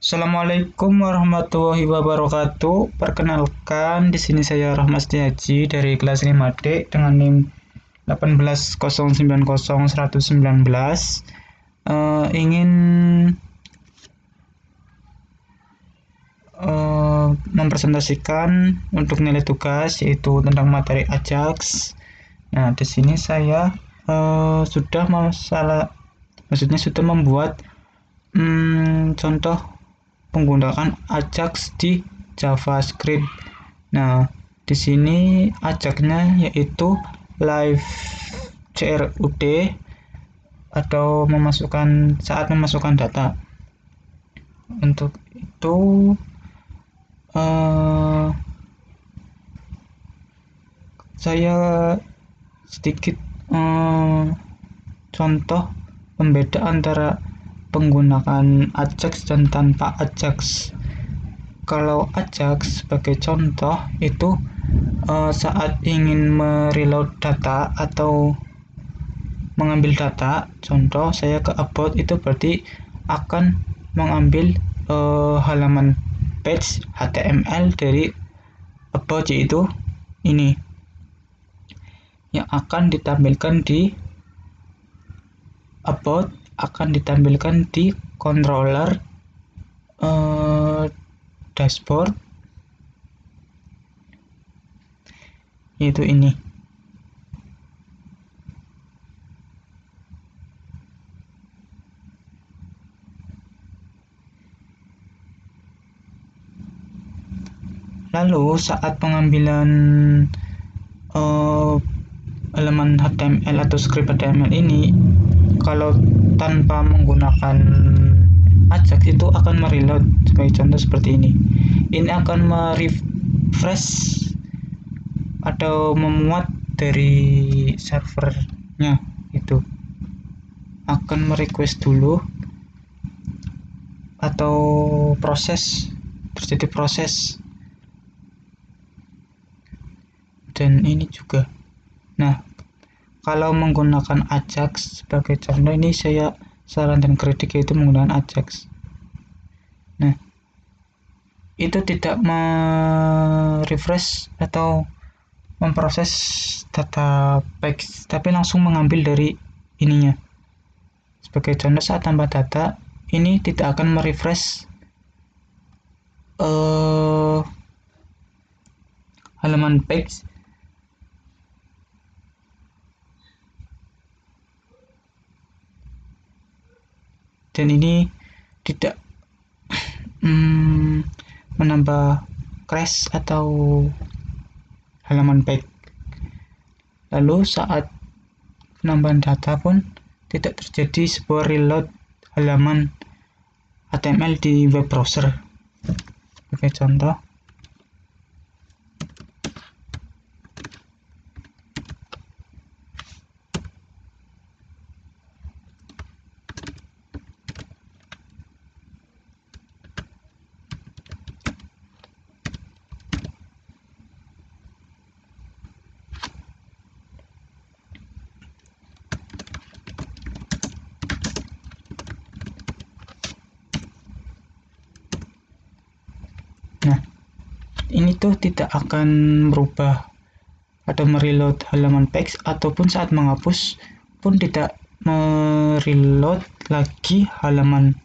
Assalamualaikum warahmatullahi wabarakatuh. Perkenalkan, di sini saya Rahmat Setiaji dari kelas 5D dengan NIM 180901119. Ingin mempresentasikan untuk nilai tugas yaitu tentang materi Ajax. Nah, di sini saya sudah membuat contoh menggunakan Ajax di JavaScript. Nah, di sini Ajax-nya yaitu live CRUD atau saat memasukkan data. Untuk itu saya sedikit contoh pembeda antara penggunaan Ajax dan tanpa Ajax. Kalau Ajax sebagai contoh itu saat ingin mereload data atau mengambil data, contoh saya ke about, itu berarti akan mengambil halaman page HTML dari about, yaitu ini yang akan ditampilkan di about, akan ditampilkan di controller dashboard, yaitu ini. Lalu saat pengambilan elemen HTML atau script HTML ini, kalau tanpa menggunakan Ajax itu akan mereload. Sebagai contoh seperti ini. Ini akan merefresh atau memuat dari servernya, itu akan merequest dulu atau terjadi proses, dan ini juga. Nah, kalau menggunakan Ajax sebagai contoh, ini saya saran dan kritik yaitu menggunakan Ajax. Nah, itu tidak merefresh atau memproses data page, tapi langsung mengambil dari ininya. Sebagai contoh, saat tambah data, ini tidak akan merefresh halaman page, dan ini tidak menambah crash atau halaman page. Lalu saat penambahan data pun tidak terjadi sebuah reload halaman HTML di web browser. Sebagai contoh, nah ini tuh tidak akan merubah atau mereload halaman page, ataupun saat menghapus pun tidak mereload lagi halaman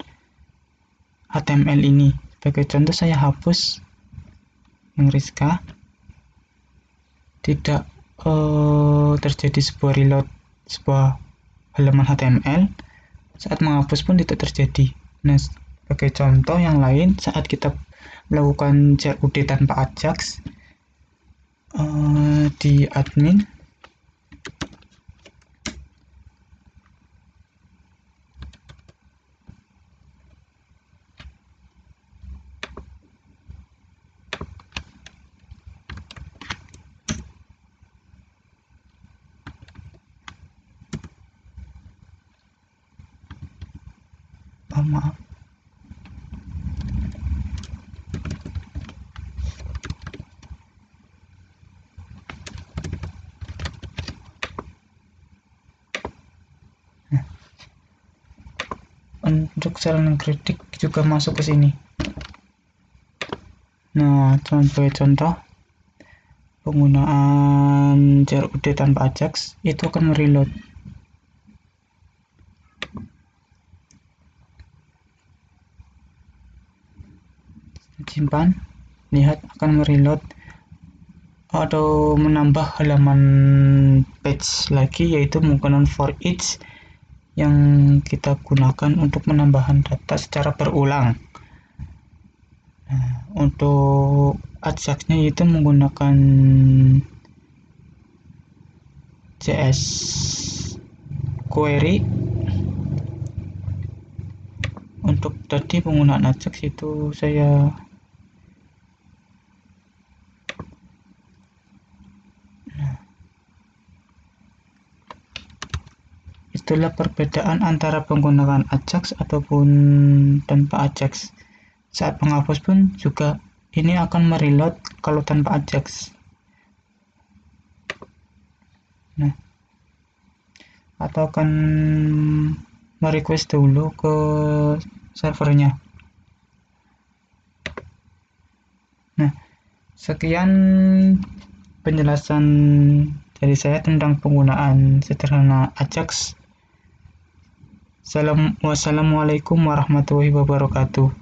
HTML ini. Sebagai contoh, saya hapus yang Rizka, tidak terjadi sebuah reload sebuah halaman HTML. Saat menghapus pun tidak terjadi. Nah, sebagai contoh yang lain, saat kita melakukan CRUD tanpa Ajax di admin, maaf, untuk saran kritik juga masuk ke sini. Nah, sebagai contoh, penggunaan CRUD tanpa Ajax itu akan mereload. Simpan, lihat akan mereload atau menambah halaman page lagi, yaitu menggunakan for each yang kita gunakan untuk menambahkan data secara berulang. Nah, untuk Ajax-nya itu menggunakan JS query. Untuk tadi penggunaan Ajax itu saya itulah perbedaan antara penggunaan Ajax ataupun tanpa Ajax. Saat menghapus pun juga ini akan mereload kalau tanpa Ajax. Nah, atau akan merequest dulu ke servernya. Nah, sekian penjelasan dari saya tentang penggunaan sederhana Ajax. Wassalamualaikum warahmatullahi wabarakatuh.